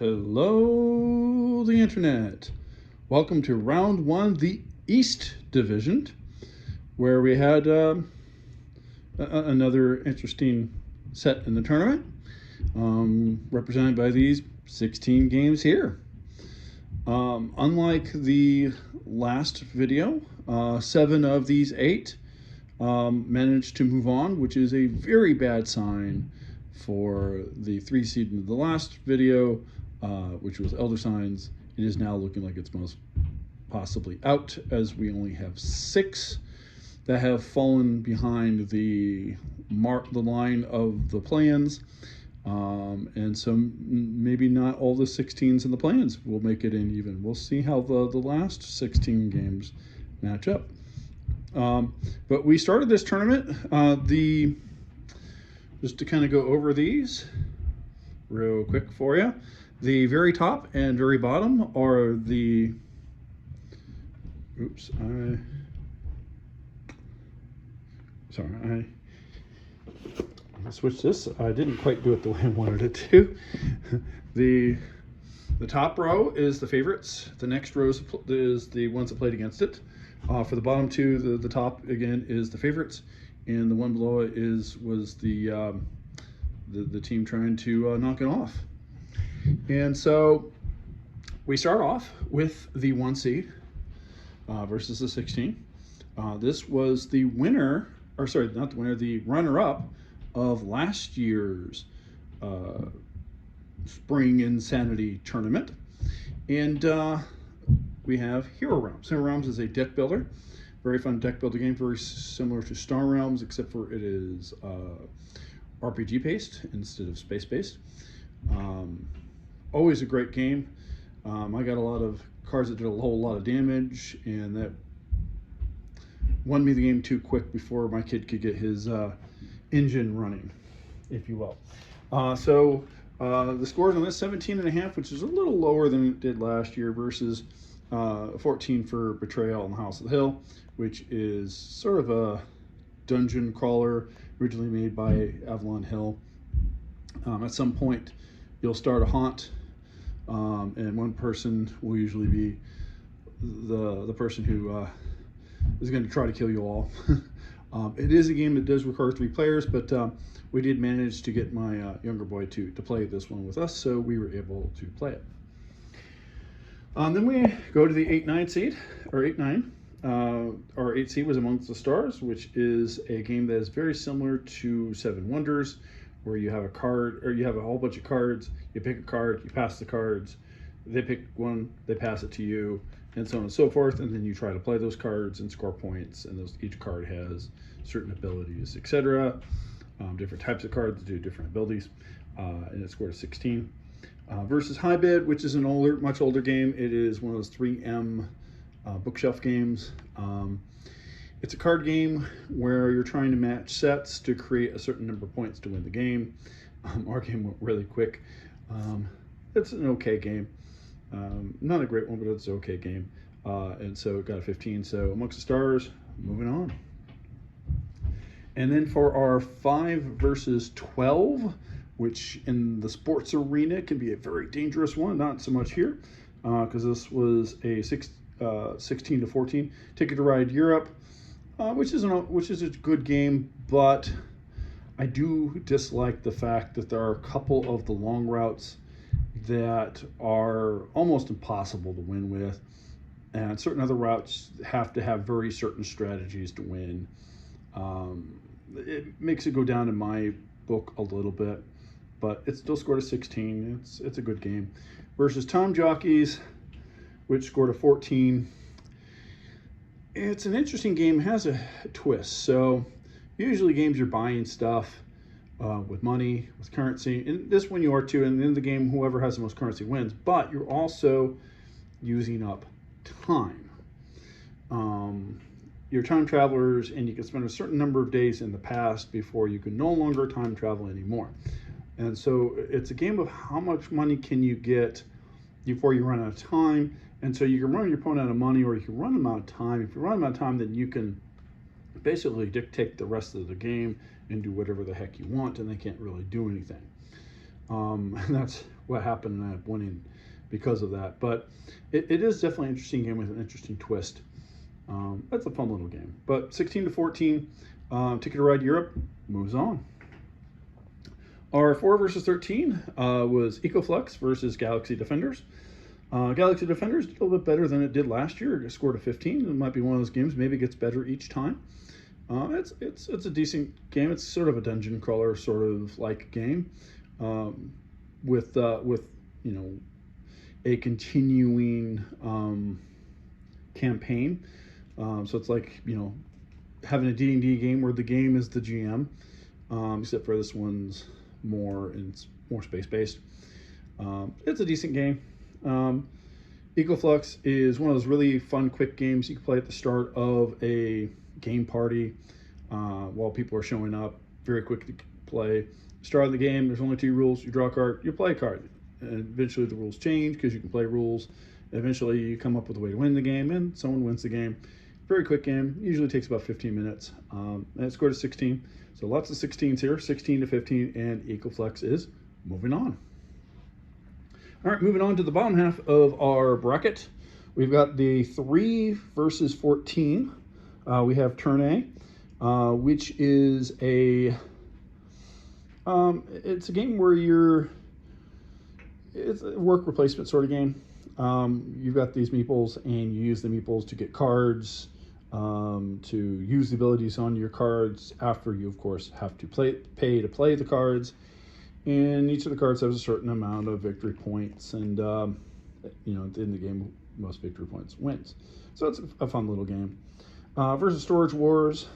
Hello, the internet. Welcome to round one, the East Division, where we had another interesting set in the tournament, represented by these 16 games here. Unlike the last video, 7 of these 8 managed to move on, which is a very bad sign for the 3 seed in the last video, which was Elder Signs. It is now looking like it's most possibly out, as we only have 6 that have fallen behind the line of the plans. And so maybe not all the 16s in the plans will make it in even. We'll see how the last 16 games match up. But we started this tournament, just to kind of go over these real quick for you. The very top and very bottom are the, I switched this. I didn't quite do it the way I wanted it to. The top row is the favorites. The next row is the ones that played against it. For the bottom two, the top again is the favorites, and the one below it was the team trying to knock it off. And so we start off with the 1 seed versus the 16. This was the winner, or sorry, not the winner, the runner-up of last year's Spring Insanity tournament. And we have Hero Realms. Hero Realms is a deck builder, very fun deck builder game, very similar to Star Realms, except for it is RPG based instead of space based. Always a great game. I got a lot of cards that did a whole lot of damage, and that won me the game too quick before my kid could get his engine running, if you will. So the scores on this, 17.5, which is a little lower than it did last year, versus 14 for Betrayal on the House of the Hill, which is sort of a dungeon crawler originally made by Avalon Hill. At some point, you'll start a haunt, and one person will usually be the person who is going to try to kill you all. It is a game that does require 3 players, but we did manage to get my younger boy to play this one with us, so we were able to play it. Then we go to the 8-9 seed, or 8-9. Our 8 seed was Amongst the Stars, which is a game that is very similar to Seven Wonders, where you have a card, or you have a whole bunch of cards. You pick a card, you pass the cards, they pick one, they pass it to you, and so on and so forth, and then you try to play those cards and score points, and each card has certain abilities, etc. Different types of cards do different abilities, and it's scored a 16. Versus High Bid, which is an much older game. It is one of those 3M bookshelf games. It's a card game where you're trying to match sets to create a certain number of points to win the game. Our game went really quick. It's an okay game. Not a great one, but it's an okay game. And so it got a 15. So Amongst the Stars, moving on. And then for our 5 versus 12, which in the sports arena can be a very dangerous one, not so much here, because this was a 16 to 14 Ticket to Ride Europe, which is a good game, but I do dislike the fact that there are a couple of the long routes that are almost impossible to win with, and certain other routes have to have very certain strategies to win. It makes it go down in my book a little bit, but it still scored a 16. It's a good game. Versus Tom Jockeys, which scored a 14. It's an interesting game. It has a twist. So usually games you're buying stuff with money, with currency. And this one you are too. And in the game, whoever has the most currency wins. But you're also using up time. You're time travelers, and you can spend a certain number of days in the past before you can no longer time travel anymore. And so it's a game of how much money can you get before you run out of time. And so you can run your opponent out of money, or you can run them out of time. If you run them out of time, then you can basically dictate the rest of the game and do whatever the heck you want, and they can't really do anything. And that's what happened and I ended up winning because of that. But it is definitely an interesting game with an interesting twist. That's a fun little game. But 16 to 14, Ticket to Ride Europe moves on. Our 4 versus 13 was EcoFlux versus Galaxy Defenders. Galaxy Defenders did a little bit better than it did last year. It scored a 15. It might be one of those games. Maybe it gets better each time. It's a decent game. It's sort of a dungeon crawler sort of like game, with you know, a continuing campaign. So it's like, you know, having a D&D game where the game is the GM, except for this one's more space based. It's a decent game. EcoFlux is one of those really fun, quick games you can play at the start of a game party while people are showing up. Very quick to play. Start of the game, there's only 2 rules. You draw a card, you play a card. And eventually the rules change because you can play rules. Eventually you come up with a way to win the game, and someone wins the game. Very quick game. Usually takes about 15 minutes. And it scored a 16. So lots of 16s here, 16 to 15, and EcoFlux is moving on. All right, moving on to the bottom half of our bracket. We've got the 3 versus 14. We have turn A, which is it's a game where it's a work replacement sort of game. You've got these meeples, and you use the meeples to get cards, to use the abilities on your cards after you, of course, have to pay to play the cards. And each of the cards has a certain amount of victory points, and you know, in the game, most victory points wins. So it's a fun little game. Versus Storage Wars.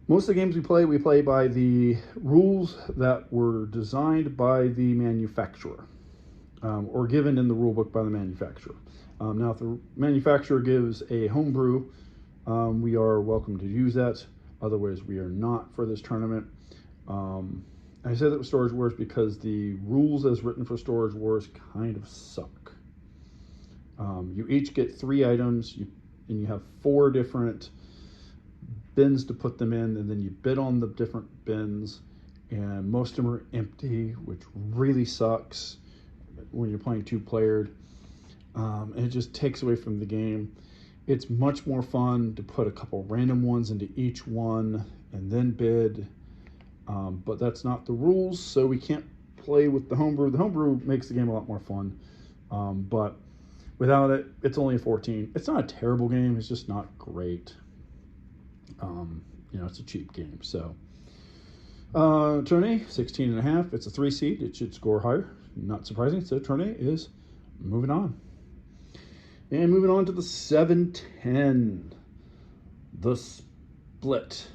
Most of the games we play by the rules that were designed by the manufacturer, or given in the rule book by the manufacturer. Now, if the manufacturer gives a homebrew, we are welcome to use that. Otherwise, we are not for this tournament. I said that with Storage Wars because the rules as written for Storage Wars kind of suck. You each get 3 items, and you have 4 different bins to put them in, and then you bid on the different bins, and most of them are empty, which really sucks when you're playing 2-playered. And it just takes away from the game. It's much more fun to put a couple random ones into each one and then bid. But that's not the rules, so we can't play with the homebrew. The homebrew makes the game a lot more fun, but without it, it's only a 14. It's not a terrible game, it's just not great. You know, it's a cheap game. So turn A, 16.5. It's a 3 seed. It should score higher. Not surprising. So turn A is moving on. And moving on to the 7-10. The split.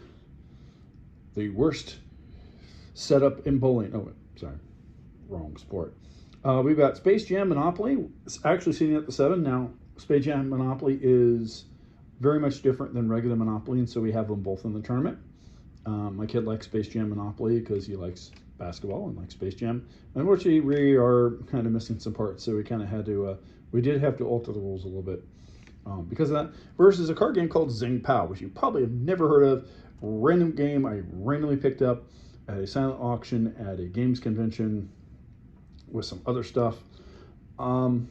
The worst setup in bowling. Oh, sorry. Wrong sport. We've got Space Jam Monopoly. It's actually sitting at the 7. Now, Space Jam Monopoly is very much different than regular Monopoly, and so we have them both in the tournament. My kid likes Space Jam Monopoly because he likes basketball and likes Space Jam. Unfortunately, we are kind of missing some parts, so we kind of had to, we did have to alter the rules a little bit because of that. Versus a card game called Zing Pow, which you probably have never heard of. Random game I randomly picked up at a silent auction at a games convention with some other stuff. And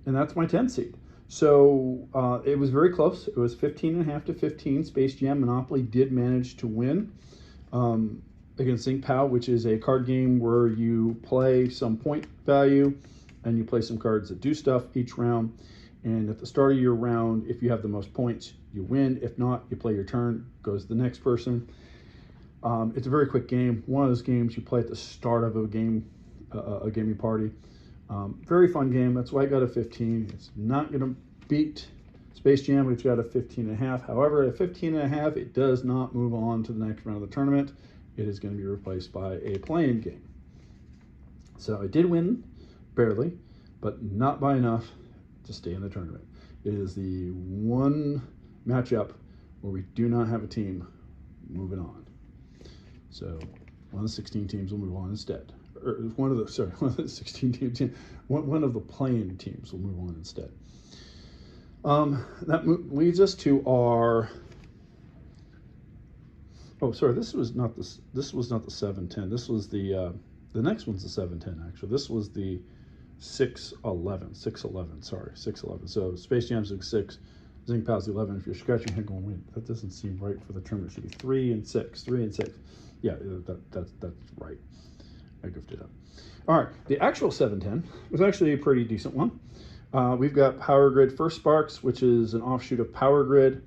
that's my 10 seed. So it was very close. It was 15.5 to 15. Space Jam Monopoly did manage to win against Zing Pow, which is a card game where you play some point value and you play some cards that do stuff each round. And at the start of your round, if you have the most points, you win. If not, you play your turn, goes to the next person. It's a very quick game. One of those games you play at the start of a gaming party. Very fun game. That's why I got a 15. It's not going to beat Space Jam, which got a 15.5. However, at 15.5, it does not move on to the next round of the tournament. It is going to be replaced by a playing game. So I did win, barely, but not by enough to stay in the tournament. It is the one matchup where we do not have a team moving on. So one of the 16 teams will move on instead. Or one of the 16 teams, one of the playing teams will move on instead. That leads us to our. Oh, sorry. This was not the 7-10. This was the The next one's the 710, actually. This was the 611. 611, sorry. 611. So Space Jam's the 6, Zing Pow's the 11. If you're scratching your head going, wait, that doesn't seem right for the tournament. It should be 3 and 6. 3 and 6. Yeah, that's right. I goofed it up. All right, the actual 710 was actually a pretty decent one. We've got Power Grid First Sparks, which is an offshoot of Power Grid,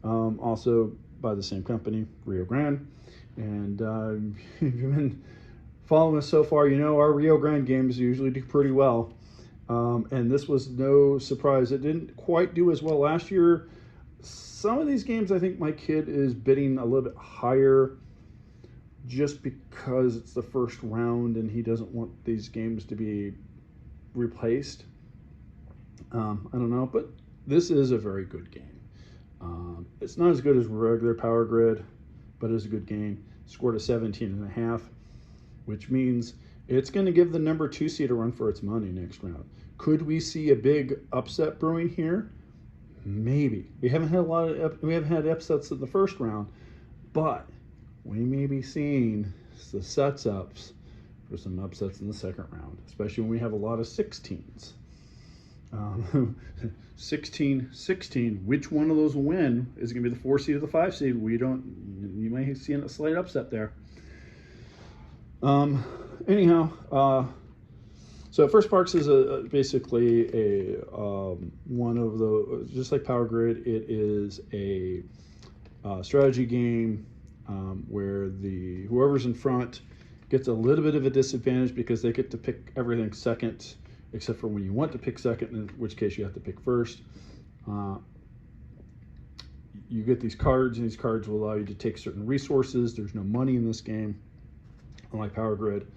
also by the same company, Rio Grande. And if you've been following us so far, you know our Rio Grande games usually do pretty well. And this was no surprise. It didn't quite do as well last year. Some of these games, I think my kid is bidding a little bit higher just because it's the first round and he doesn't want these games to be replaced. I don't know, but this is a very good game. It's not as good as regular Power Grid, but it is a good game. Scored a 17.5, which means it's going to give the number 2 seed a run for its money next round. Could we see a big upset brewing here? Maybe. We haven't had upsets in the first round, but we may be seeing the sets-ups for some upsets in the second round, especially when we have a lot of 16s. 16, which one of those will win? Is it going to be the 4 seed or the 5 seed? You may see a slight upset there. Anyhow, so First Sparks is basically a one of the, just like Power Grid, it is a strategy game where whoever's in front gets a little bit of a disadvantage because they get to pick everything second, except for when you want to pick second, in which case you have to pick first. You get these cards, and these cards will allow you to take certain resources. There's no money in this game, unlike Power Grid,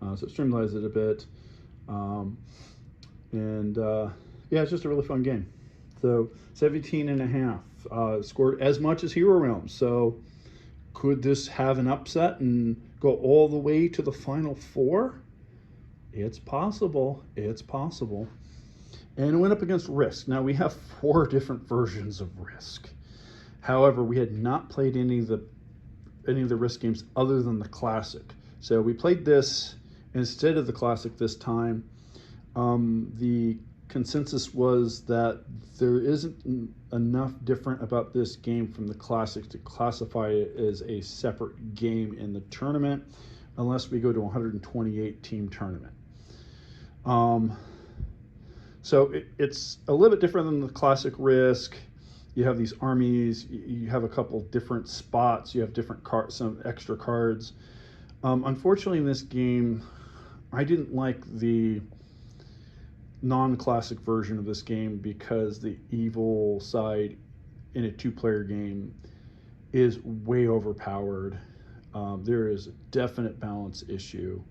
so it streamlines it a bit. Yeah, it's just a really fun game. So 17.5, scored as much as Hero Realms. So could this have an upset and go all the way to the final 4? It's possible. It's possible. And it went up against Risk. Now we have 4 different versions of Risk. However, we had not played any of the Risk games other than the Classic. So we played this instead of the Classic this time. The consensus was that there isn't enough different about this game from the Classic to classify it as a separate game in the tournament, unless we go to a 128 team tournament. So it's a little bit different than the Classic Risk. You have these armies, you have a couple different spots, you have different cards, some extra cards. Unfortunately in this game, I didn't like the non-classic version of this game because the evil side in a 2-player game is way overpowered. There is a definite balance issue.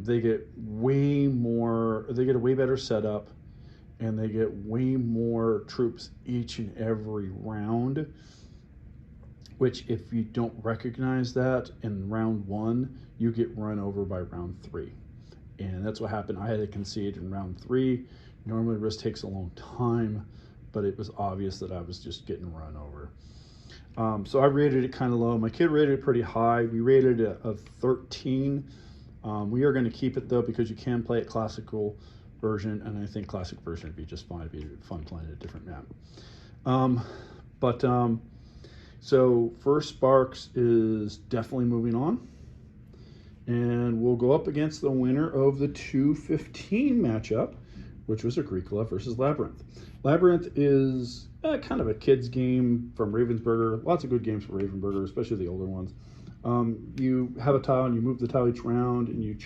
They get a way better setup, and they get way more troops each and every round, which if you don't recognize that in round 1, you get run over by round 3. And that's what happened. I had to concede in round 3. Normally Risk takes a long time, but it was obvious that I was just getting run over. So I rated it kind of low. My kid rated it pretty high. We rated it a 13. We are going to keep it though because you can play it classical version, and I think classic version would be just fine. It'd be fun playing a different map. So First Sparks is definitely moving on. And we'll go up against the winner of the 215 matchup, which was Agricola versus Labyrinth. Labyrinth is kind of a kid's game from Ravensburger. Lots of good games from Ravensburger, especially the older ones. You have a tile and you move the tile each round, and you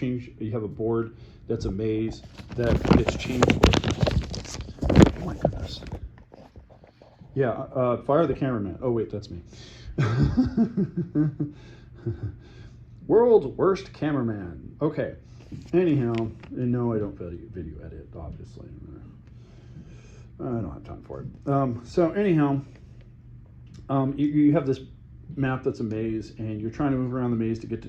have a board that's a maze that gets changed. Oh my goodness. Yeah, fire the cameraman. Oh wait, that's me. World's worst cameraman. Okay. Anyhow, and no, I don't video edit, obviously. I don't have time for it. So anyhow, you have this map that's a maze, and you're trying to move around the maze to get to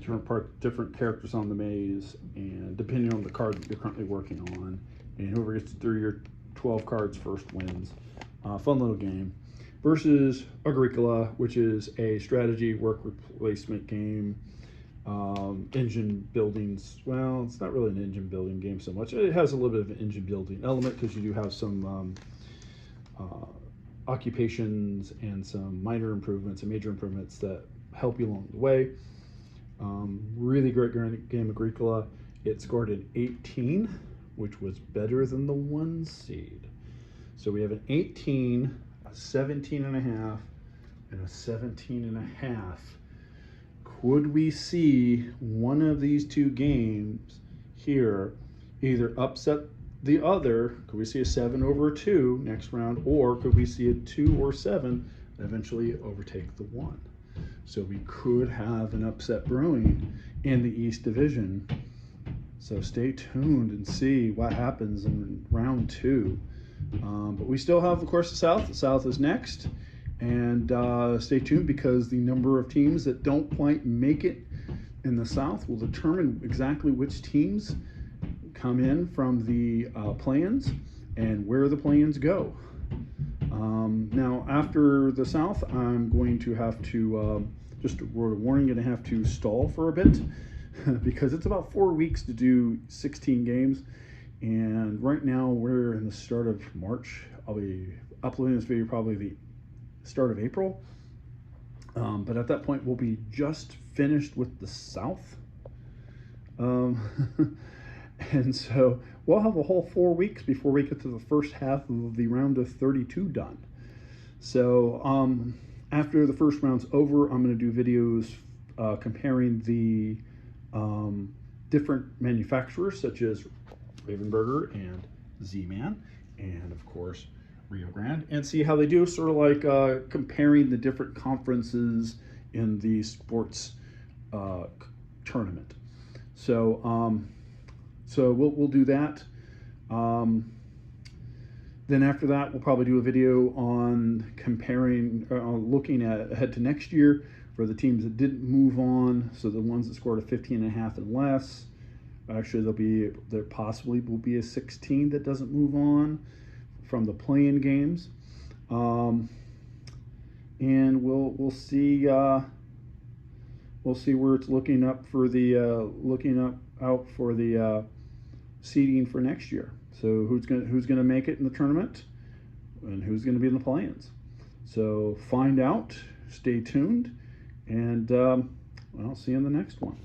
different characters on the maze, and depending on the card that you're currently working on, and whoever gets through your 12 cards first wins. Fun little game. Versus Agricola, which is a strategy work replacement game. engine buildings. Well, it's not really an engine building game so much. It has a little bit of an engine building element because you do have some occupations and some minor improvements and major improvements that help you along the way. Really great game, Agricola. It scored an 18, which was better than the 1 seed. So we have an 18, a 17 and a half, and a 17 and a half. Could we see one of these two games here either upset the other? Could we see a 7 over a 2 next round, or could we see a 2 or 7 eventually overtake the 1? So we could have an upset brewing in the East Division. So stay tuned and see what happens in round 2. But we still have, of course, the South. The South is next. And stay tuned, because the number of teams that don't quite make it in the South will determine exactly which teams come in from the play-ins and where the play-ins go. Now, after the South, I'm going to have to, just a word of warning, going to have to stall for a bit because it's about 4 weeks to do 16 games. And right now we're in the start of March. I'll be uploading this video probably the start of April. But at that point, we'll be just finished with the South. And so we'll have a whole 4 weeks before we get to the first half of the round of 32 done. So after the first round's over, I'm going to do videos comparing the different manufacturers, such as Ravenberger and Z-Man, and of course Rio Grande, and see how they do, sort of like comparing the different conferences in the sports tournament. So so we'll do that. Then after that, we'll probably do a video on comparing, looking at ahead to next year for the teams that didn't move on. So the ones that scored a 15.5 and less. Actually, there possibly will be a 16 that doesn't move on from the play-in games, and we'll see where it's looking up for the out for the seeding for next year. So who's gonna make it in the tournament, and who's gonna be in the play-ins. So find out. Stay tuned, and I'll see you in the next one.